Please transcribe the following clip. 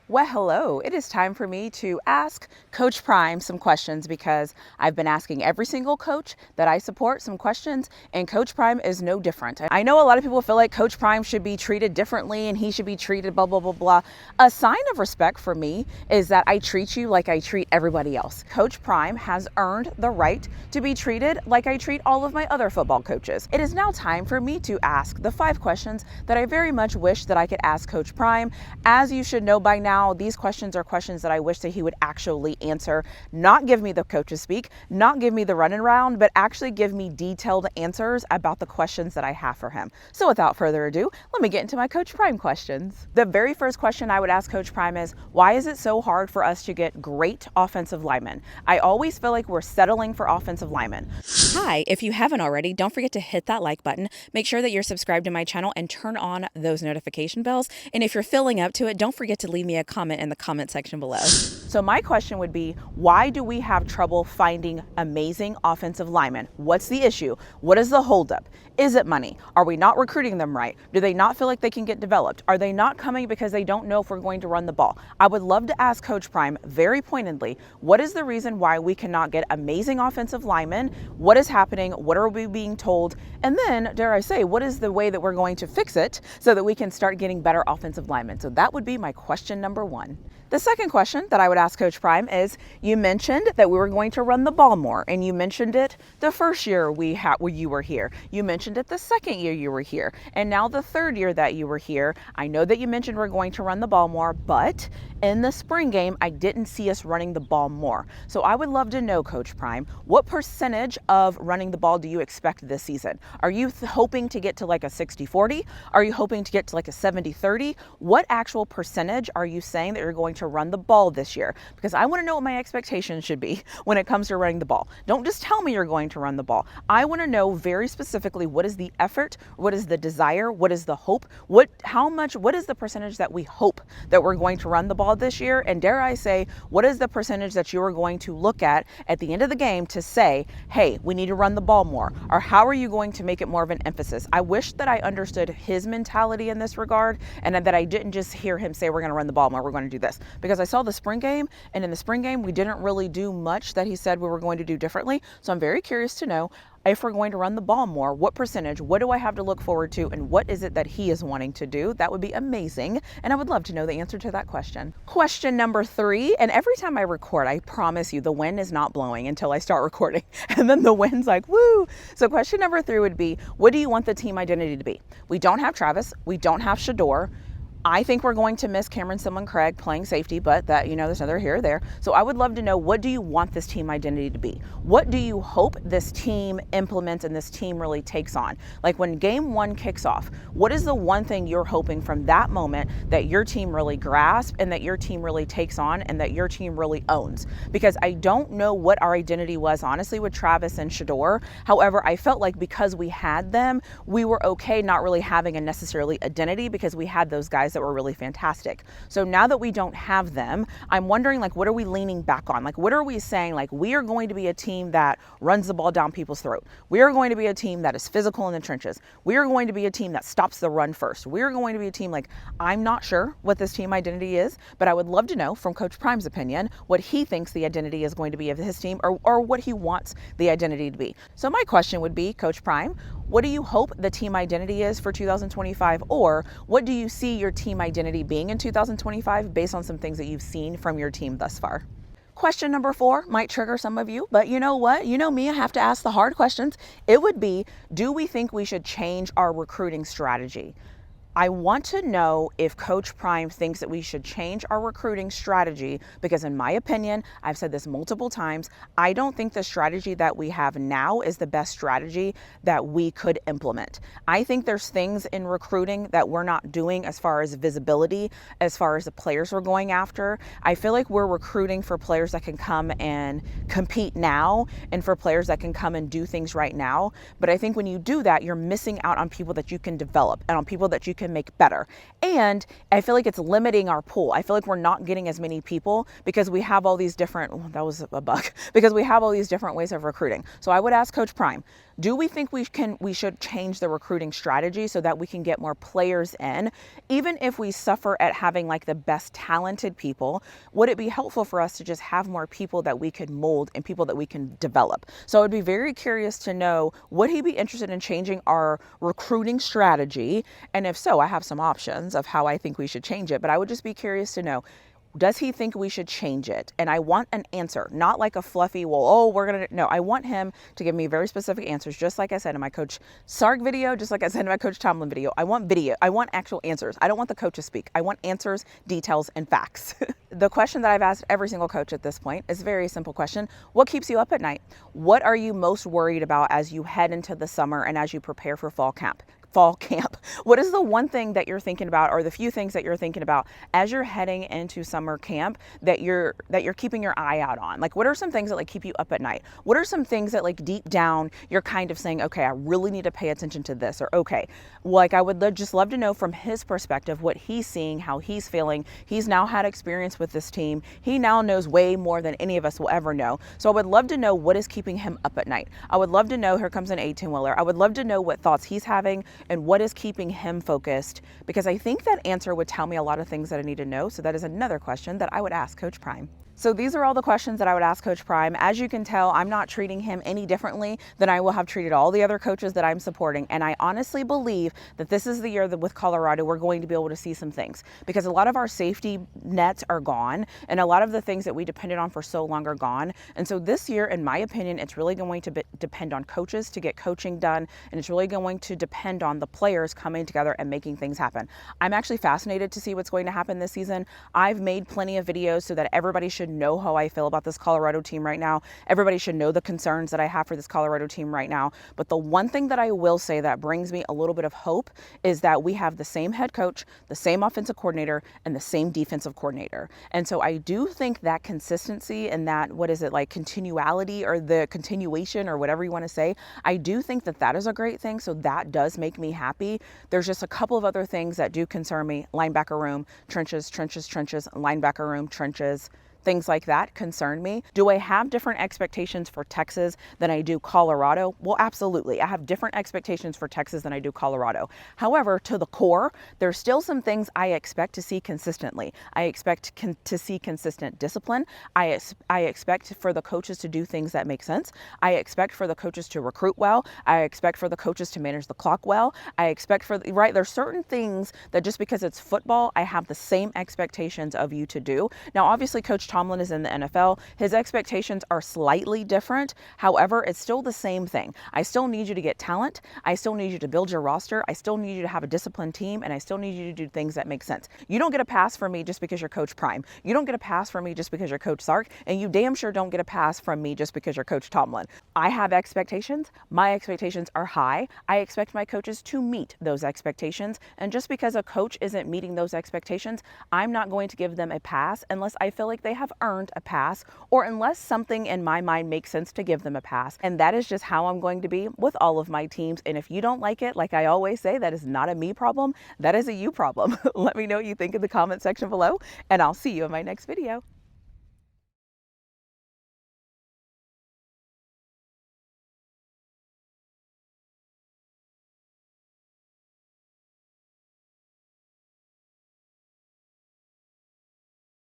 Well, hello. It is time for me to ask Coach Prime some questions because I've been asking every single coach that I support some questions, and Coach Prime is no different. I know a lot of people feel like Coach Prime should be treated differently and he should be treated blah, blah, blah, blah. A sign of respect for me is that I treat you like I treat everybody else. Coach Prime has earned the right to be treated like I treat all of my other football coaches. It is now time for me to ask the 5 questions that I very much wish that I could ask Coach Prime. As you should know by now, these questions are questions that I wish that he would actually answer, not give me the coaches speak, not give me the run and round, but actually give me detailed answers about the questions that I have for him. So without further ado, let me get into my Coach Prime questions. The very first question I would ask Coach Prime is, why is it so hard for us to get great offensive linemen? I always feel like we're settling for offensive linemen. Hi, if you haven't already, don't forget to hit that like button. Make sure that you're subscribed to my channel and turn on those notification bells. And if you're filling up to it, don't forget to leave me a comment in the comment section below. So my question would be, why do we have trouble finding amazing offensive linemen? What's the issue? What is the holdup? Is it money? Are we not recruiting them right? Do they not feel like they can get developed? Are they not coming because they don't know if we're going to run the ball? I would love to ask Coach Prime very pointedly, what is the reason why we cannot get amazing offensive linemen? What is happening? What are we being told? And then, dare I say, what is the way that we're going to fix it so that we can start getting better offensive linemen? So that would be my question number 1. The second question that I would ask Coach Prime is, you mentioned that we were going to run the ball more, and you mentioned it the first year you were here. You mentioned it the second year you were here, and now the third year that you were here. I know that you mentioned we're going to run the ball more, but in the spring game, I didn't see us running the ball more. So I would love to know, Coach Prime, what percentage of running the ball do you expect this season? Are you hoping to get to like a 60-40? Are you hoping to get to like a 70-30? What actual percentage are you saying that you're going to run the ball this year? Because I want to know what my expectations should be when it comes to running the ball. Don't just tell me you're going to run the ball. I want to know very specifically, what is the effort? What is the desire? What is the hope? What is the percentage that we hope that we're going to run the ball this year? And dare I say, what is the percentage that you are going to look at the end of the game to say, hey, we need to run the ball more? Or how are you going to make it more of an emphasis? I wish that I understood his mentality in this regard, and that I didn't just hear him say, we're going to run the ball more, we're going to do this. Because I saw the spring game, and in the spring game, we didn't really do much that he said we were going to do differently. So I'm very curious to know, if we're going to run the ball more, what percentage, what do I have to look forward to, and what is it that he is wanting to do? That would be amazing, and I would love to know the answer to that question. Question number 3, and every time I record, I promise you, the wind is not blowing until I start recording, and then the wind's like, woo! So question number 3 would be, what do you want the team identity to be? We don't have Travis, we don't have Shador. I think we're going to miss Cameron Craig playing safety, but that, there's another here or there. So I would love to know, what do you want this team identity to be? What do you hope this team implements and this team really takes on? Like when game 1 kicks off, what is the one thing you're hoping from that moment that your team really grasps and that your team really takes on and that your team really owns? Because I don't know what our identity was, honestly, with Travis and Shador. However, I felt like because we had them, we were okay not really having a necessarily identity because we had those guys that were really fantastic. So now that we don't have them, I'm wondering, like, what are we leaning back on? Like, what are we saying? Like, we are going to be a team that runs the ball down people's throat. We are going to be a team that is physical in the trenches. We are going to be a team that stops the run first. We are going to be a team, like, I'm not sure what this team identity is, but I would love to know from Coach Prime's opinion what he thinks the identity is going to be of his team, or what he wants the identity to be. So my question would be, Coach Prime, what do you hope the team identity is for 2025? Or what do you see your team identity being in 2025 based on some things that you've seen from your team thus far? Question number 4 might trigger some of you, but you know what? You know me, I have to ask the hard questions. It would be, do we think we should change our recruiting strategy? I want to know if Coach Prime thinks that we should change our recruiting strategy, because in my opinion, I've said this multiple times, I don't think the strategy that we have now is the best strategy that we could implement. I think there's things in recruiting that we're not doing as far as visibility, as far as the players we're going after. I feel like we're recruiting for players that can come and compete now and for players that can come and do things right now. But I think when you do that, you're missing out on people that you can develop and on people that you can make better. And I feel like it's limiting our pool. I feel like we're not getting as many people because we have all these different, that was a bug, because we have all these different ways of recruiting. So I would ask Coach Prime, Do we think we should change the recruiting strategy so that we can get more players in? Even if we suffer at having like the best talented people, would it be helpful for us to just have more people that we could mold and people that we can develop? So I would be very curious to know, would he be interested in changing our recruiting strategy? And if so, I have some options of how I think we should change it, but I would just be curious to know, does he think we should change it? And I want an answer, not like a fluffy, well, oh, we're going to, no, I want him to give me very specific answers. Just like I said in my Coach Sark video, just like I said in my Coach Tomlin video, I want video. I want actual answers. I don't want the coach to speak. I want answers, details, and facts. The question that I've asked every single coach at this point is a very simple question. What keeps you up at night? What are you most worried about as you head into the summer and as you prepare for fall camp? What is the one thing that you're thinking about, or the few things that you're thinking about as you're heading into summer camp that you're keeping your eye out on? Like, what are some things that like keep you up at night? What are some things that like deep down you're kind of saying, okay, I really need to pay attention to this, or okay, like I would just love to know from his perspective what he's seeing, how he's feeling. He's now had experience with this team. He now knows way more than any of us will ever know. So I would love to know what is keeping him up at night. I would love to know, here comes an 18-wheeler. I would love to know what thoughts he's having and what is keeping him focused, because I think that answer would tell me a lot of things that I need to know. So that is another question that I would ask Coach Prime. So these are all the questions that I would ask Coach Prime. As you can tell, I'm not treating him any differently than I will have treated all the other coaches that I'm supporting. And I honestly believe that this is the year that with Colorado, we're going to be able to see some things, because a lot of our safety nets are gone and a lot of the things that we depended on for so long are gone. And so this year, in my opinion, it's really going to depend on coaches to get coaching done. And it's really going to depend on the players coming together and making things happen. I'm actually fascinated to see what's going to happen this season. I've made plenty of videos so that everybody should know how I feel about this Colorado team right now. Everybody should know the concerns that I have for this Colorado team right now. But the one thing that I will say that brings me a little bit of hope is that we have the same head coach, the same offensive coordinator, and the same defensive coordinator. And so I do think that consistency and that, what is it, like continuality or the continuation or whatever you want to say, I do think that that is a great thing. So that does make me happy. There's just a couple of other things that do concern me. Linebacker room, trenches, linebacker room, trenches. Things like that concern me. Do I have different expectations for Texas than I do Colorado? Well, absolutely. I have different expectations for Texas than I do Colorado. However, to the core, there's still some things I expect to see consistently. I expect to see consistent discipline. I expect for the coaches to do things that make sense. I expect for the coaches to recruit well. I expect for the coaches to manage the clock well. I expect for, right, there's certain things that just because it's football, I have the same expectations of you to do. Now, obviously, Coach Tomlin is in the NFL. His expectations are slightly different. However, it's still the same thing. I still need you to get talent. I still need you to build your roster. I still need you to have a disciplined team, and I still need you to do things that make sense. You don't get a pass from me just because you're Coach Prime. You don't get a pass from me just because you're Coach Sark, and you damn sure don't get a pass from me just because you're Coach Tomlin. I have expectations. My expectations are high. I expect my coaches to meet those expectations, and just because a coach isn't meeting those expectations, I'm not going to give them a pass unless I feel like they have earned a pass, or unless something in my mind makes sense to give them a pass. And that is just how I'm going to be with all of my teams. And if you don't like it, like I always say, that is not a me problem. That is a you problem. Let me know what you think in the comment section below, and I'll see you in my next video.